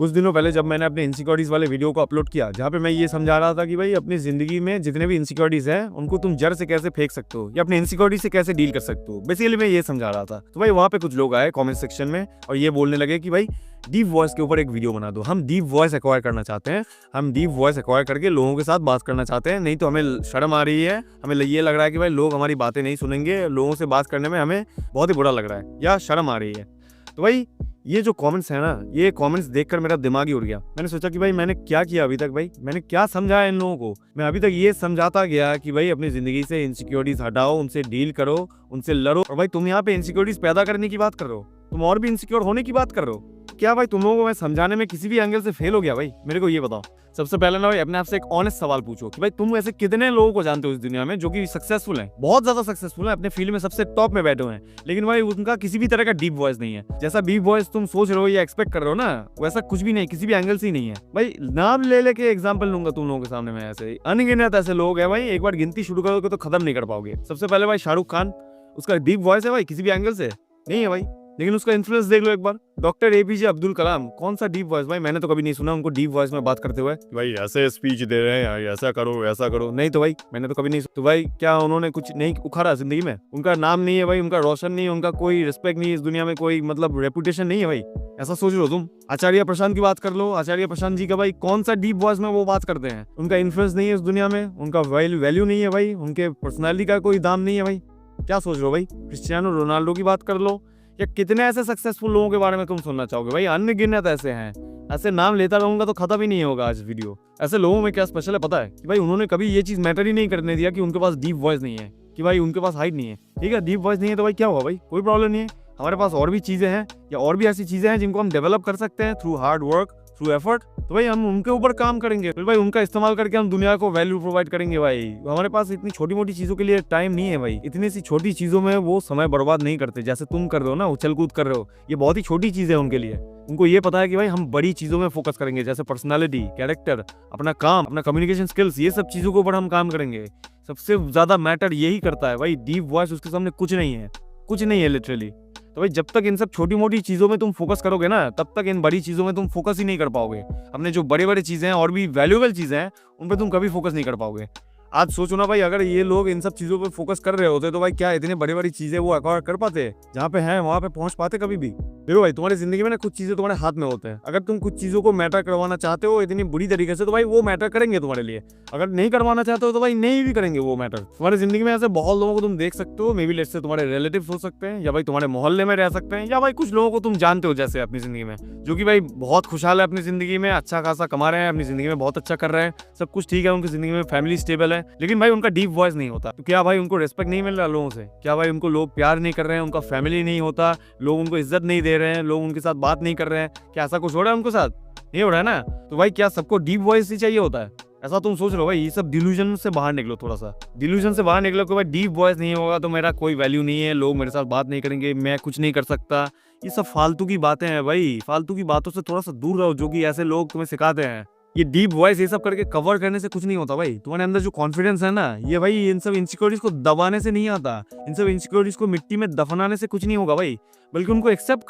कुछ दिनों पहले जब मैंने अपने इनसिक्योरिटीज वाले वीडियो को अपलोड किया, जहाँ पे मैं ये समझा रहा था कि भाई अपनी जिंदगी में जितने भी इनसिक्योरिटीज हैं उनको तुम जड़ से कैसे फेंक सकते हो या अपने इनसिक्योरिटी से कैसे डील कर सकते हो, बेसिकली मैं ये समझा रहा था। तो भाई वहाँ पे कुछ लोग आए कमेंट सेक्शन में और ये बोलने लगे कि भाई डीप वॉइस के ऊपर एक वीडियो बना दो, हम डीप वॉइस एक्वायर करना चाहते हैं, हम डीप वॉइस एक्वायर करके लोगों के साथ बात करना चाहते हैं, नहीं तो हमें शर्म आ रही है, हमें ये लग रहा है कि भाई लोग हमारी बातें नहीं सुनेंगे, लोगों से बात करने में हमें बहुत ही बुरा लग रहा है या शर्म आ रही है। तो भाई ये जो कमेंट्स है ना, ये कमेंट्स देखकर मेरा दिमाग ही उड़ गया। मैंने सोचा कि भाई मैंने क्या किया अभी तक, भाई मैंने क्या समझाया इन लोगों को। मैं अभी तक ये समझाता गया कि भाई अपनी जिंदगी से इनसिक्योरिटीज हटाओ, उनसे डील करो, उनसे लड़ो। और भाई तुम यहाँ पे इनसिक्योरिटीज पैदा करने की बात कर रहे हो, तुम और भी इनसिक्योर होने की बात कर रहे हो। क्या भाई तुम लोगों को मैं समझाने में किसी भी एंगल से फेल हो गया? भाई मेरे को ये बताओ। सबसे पहले ना भाई अपने आप से एक ऑनेस्ट सवाल पूछो कि भाई तुम ऐसे कितने लोगों को जानते हो इस दुनिया में जो कि सक्सेसफुल हैं, बहुत ज्यादा सक्सेसफुल हैं, अपने फील्ड में सबसे टॉप में बैठे हुए हैं, लेकिन भाई उनका किसी भी तरह का डीप वॉइस नहीं है। जैसा डीप वॉइस तुम सोच रहे हो या एक्सपेक्ट कर रहे हो ना, वैसा कुछ भी नहीं, किसी भी एंगल से ही नहीं है। भाई नाम ले लेके एग्जाम्पल लूंगा तुम लोगों के सामने में, ऐसे अनगिनत ऐसे लोग हैं भाई, एक बार गिनती शुरू करोगे तो खत्म नहीं कर पाओगे। सबसे पहले भाई शाहरुख खान, उसका डीप वॉइस है भाई, किसी भी एंगल से नहीं है भाई, लेकिन उसका इन्फ्लुएंस देख लो एक बार। डॉक्टर एपीजे अब्दुल कलाम, कौन सा डीप वॉइस? भाई मैंने तो कभी नहीं सुना उनको डीप वॉइस में बात करते हुए, भाई ऐसे स्पीच दे रहे हैं, ऐसा करो ऐसा करो, नहीं तो भाई मैंने तो कभी नहीं। तो भाई क्या उन्होंने कुछ नहीं उखाड़ा जिंदगी में? उनका नाम नहीं है भाई, उनका रोशन नहीं है, उनका कोई रिस्पेक्ट नहीं है इस दुनिया में, कोई मतलब रेपुटेशन नहीं है भाई, ऐसा सोच लो तुम। आचार्य प्रशांत की बात कर लो, आचार्य प्रशांत जी का भाई कौन सा डीप वॉइस में वो बात करते हैं? उनका इन्फ्लुएंस नहीं है इस दुनिया में, उनका वैल्यू नहीं है भाई, उनके पर्सनैलिटी का कोई दाम नहीं है भाई। क्या सोच रहे हो भाई? क्रिस्टियानो रोनाल्डो की बात कर लो, या कितने ऐसे सक्सेसफुल लोगों के बारे में तुम सुनना चाहोगे? भाई अनगिनत ऐसे हैं, ऐसे नाम लेता रहूंगा तो खत्म ही नहीं होगा आज वीडियो। ऐसे लोगों में क्या स्पेशल है पता है कि भाई उन्होंने कभी ये चीज मैटर ही नहीं करने दिया कि उनके पास डीप वॉइस नहीं है, कि भाई उनके पास हाइट नहीं है। ठीक है, डीप वॉइस नहीं है तो भाई क्या हुआ भाई, कोई प्रॉब्लम नहीं है, हमारे पास और भी चीजें हैं या और भी ऐसी चीजें हैं जिनको हम डेवलप कर सकते हैं through hard work, through effort. तो भाई हम उनके ऊपर काम करेंगे, तो भाई उनका इस्तेमाल करके हम दुनिया को वैल्यू प्रोवाइड करेंगे। भाई हमारे पास इतनी छोटी मोटी चीजों के लिए टाइम नहीं है भाई, इतनी सी छोटी चीजों में वो समय बर्बाद नहीं करते जैसे तुम कर रहे हो ना, उछल कूद कर रहे हो। ये बहुत ही छोटी चीज है उनके लिए, उनको ये पता है कि भाई हम बड़ी चीजों में फोकस करेंगे, जैसे पर्सनालिटी, कैरेक्टर, अपना काम, अपना कम्युनिकेशन स्किल्स, ये सब चीजों के ऊपर हम काम करेंगे। सबसे ज्यादा मैटर यही करता है भाई, डीप वॉइस उसके सामने कुछ नहीं है, कुछ नहीं है लिटरली। तो भाई जब तक इन सब छोटी मोटी चीजों में तुम फोकस करोगे ना, तब तक इन बड़ी चीजों में तुम फोकस ही नहीं कर पाओगे। अपने जो बड़े बड़े चीजें हैं और भी वैल्यूएबल चीजें हैं उन पर तुम कभी फोकस नहीं कर पाओगे। आज सोचो ना भाई, अगर ये लोग इन सब चीजों पे फोकस कर रहे होते तो भाई क्या इतने बड़ी बड़ी चीजें वो एक्वायर कर पाते? जहाँ पे हैं वहां पे पहुंच पाते कभी भी? देखो भाई तुम्हारी जिंदगी में ना कुछ चीजें तुम्हारे हाथ में होते हैं, अगर तुम कुछ चीजों को मैटर करवाना चाहते हो इतनी बुरी तरीके से तो भाई वो मैटर करेंगे तुम्हारे लिए, अगर नहीं करवाना चाहते हो तो भाई नहीं भी करेंगे वो मैटर। तुम्हारी जिंदगी में ऐसे बहुत लोगों को तुम देख सकते हो, मे बी लेट्स से तुम्हारे रिलेटिव्स हो सकते हैं या भाई तुम्हारे मोहल्ले में रह सकते हैं, या भाई कुछ लोगों को तुम जानते हो जैसे अपनी जिंदगी में, जो कि भाई बहुत खुशहाल है अपनी जिंदगी में, अच्छा खासा कमा रहे हैं, अपनी जिंदगी में बहुत अच्छा कर रहे हैं, सब कुछ ठीक है, उनकी जिंदगी में फैमिली स्टेबल है, लेकिन भाई उनका डीप वॉइस नहीं होता। तो क्या भाई उनको रिस्पेक्ट नहीं मिल रहा लोगों से? क्या भाई उनको लोग प्यार नहीं कर रहे हैं, उनका फैमिली नहीं होता, लोग उनको इज्जत नहीं दे रहे हैं, लोग उनके साथ बात नहीं कर रहे हैं? क्या ऐसा कुछ हो रहा है उनके साथ? नहीं हो रहा है ना? तो भाई क्या सबको डीप वॉइस ही चाहिए होता है? ऐसा तुम सोच रहे हो? भाई ये सब डिल्यूजन से बाहर निकलो, थोड़ा सा डिल्यूजन से बाहर निकलो कि भाई डीप वॉइस नहीं होगा तो मेरा कोई वैल्यू नहीं है, लोग मेरे साथ बात नहीं करेंगे, मैं कुछ नहीं कर सकता। ये सब फालतू की बातें हैं भाई, फालतू की बातों से थोड़ा सा दूर रहो, जो कि ऐसे लोग तुम्हें सिखाते हैं। ये डीप वॉइस ये सब करके कवर करने से कुछ नहीं होता भाई। तुम्हारे अंदर जो कॉन्फिडेंस है ना, ये भाई इन सब इनसिक्योरिटीज को दबाने से नहीं आता, इन सब इनसिक्योरिटीज को मिट्टी में दफनाने से कुछ नहीं होगा भाई, बल्कि उनको एक्सेप्ट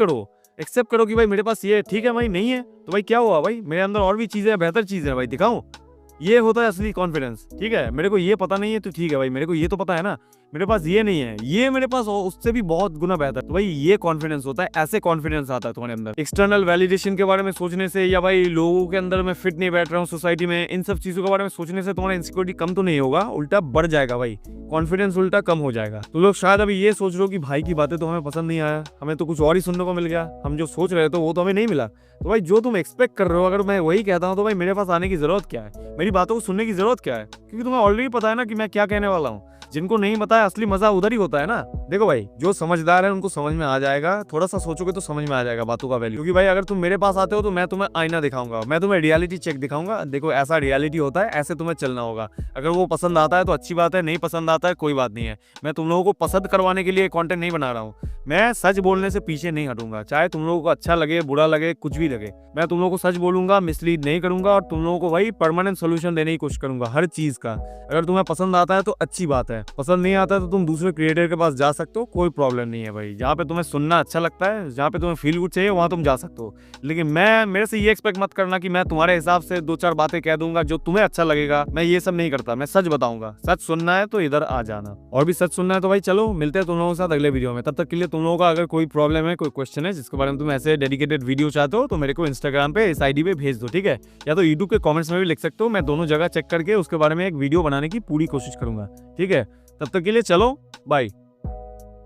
करो कि भाई मेरे पास ये ठीक है भाई, नहीं है तो भाई क्या हुआ भाई, मेरे अंदर और भी चीजें बेहतर चीजें हैं भाई, दिखाऊं? ये होता है असली कॉन्फिडेंस। ठीक है, मेरे को ये पता नहीं है तो ठीक है भाई, मेरे को ये तो पता है ना, मेरे पास ये नहीं है, ये मेरे पास उससे भी बहुत गुना बेहतर, तो भाई ये कॉन्फिडेंस होता है, ऐसे कॉन्फिडेंस आता है तुम्हारे अंदर। एक्सटर्नल वैलिडेशन के बारे में सोचने से या भाई लोगों के अंदर मैं फिट नहीं बैठ रहा हूँ सोसाइटी में, इन सब चीजों के बारे में सोचने से तुम्हारा इनसिक्योरिटी कम तो नहीं होगा, उल्टा बढ़ जाएगा भाई, कॉन्फिडेंस उल्टा कम हो जाएगा। तो लोग शायद अभी ये सोच रहे हो कि भाई की बातें तो हमें पसंद नहीं आया, हमें तो कुछ और ही सुनने को मिल गया, हम जो सोच रहे थे वो तो हमें नहीं मिला। तो भाई जो तुम एक्सपेक्ट कर रहे हो अगर मैं वही कहता हूँ तो भाई मेरे पास आने की जरूरत क्या है, मेरी बातों को सुनने की जरूरत क्या है? क्योंकि तुम्हें ऑलरेडी पता है ना कि मैं क्या कहने वाला हूँ। जिनको नहीं पता है असली मजा उधर ही होता है ना। देखो भाई जो समझदार है उनको समझ में आ जाएगा, थोड़ा सा सोचोगे तो समझ में आ जाएगा बातों का वैल्यू। क्योंकि भाई अगर तुम मेरे पास आते हो तो मैं तुम्हें आईना दिखाऊंगा, मैं तुम्हें रियलिटी चेक दिखाऊंगा, देखो ऐसा रियलिटी होता है, ऐसे तुम्हें चलना होगा। अगर वो पसंद आता है तो अच्छी बात है, नहीं पसंद आता है कोई बात नहीं है। मैं तुम लोगों को पसंद करवाने के लिए कंटेंट नहीं बना रहा हूँ, मैं सच बोलने से पीछे नहीं हटूंगा, चाहे तुम लोगों को अच्छा लगे बुरा लगे कुछ भी लगे, मैं तुम लोगों को सच बोलूंगा, मिसलीड नहीं करूंगा और तुम लोगों को भाई परमानेंट सोल्यूशन देने की कोशिश करूंगा हर चीज का। अगर तुम्हें पसंद आता है तो अच्छी बात है, है। पसंद नहीं आता तो तुम दूसरे क्रिएटर के पास जा सकते हो, कोई प्रॉब्लम नहीं है भाई। जहाँ पे तुम्हें सुनना अच्छा लगता है, जहाँ पे तुम्हें फील गुड चाहिए, वहाँ तुम जा सकते हो। लेकिन मेरे से ये एक्सपेक्ट मत करना कि मैं तुम्हारे हिसाब से 2-4 बातें कह दूंगा जो तुम्हें अच्छा लगेगा। मैं ये सब नहीं करता, मैं सच बताऊंगा। सच सुनना है तो इधर आ जाना, और भी सच सुनना है तो भाई चलो मिलते हैं तुम लोगों के साथ अगले वीडियो में। तब तक के लिए तुम लोगों का अगर कोई प्रॉब्लम है, कोई क्वेश्चन है जिसके बारे में तुम ऐसे डेडिकेटेड वीडियो चाहते हो, तो मेरे को इंस्टाग्राम पे इस आईडी पे भेज दो, ठीक है? या तो यूट्यूब के कमेंट्स में भी लिख सकते हो, मैं दोनों जगह चेक करके उसके बारे में एक वीडियो बनाने की पूरी कोशिश करूंगा, ठीक है? तब तक के लिए चलो बाय।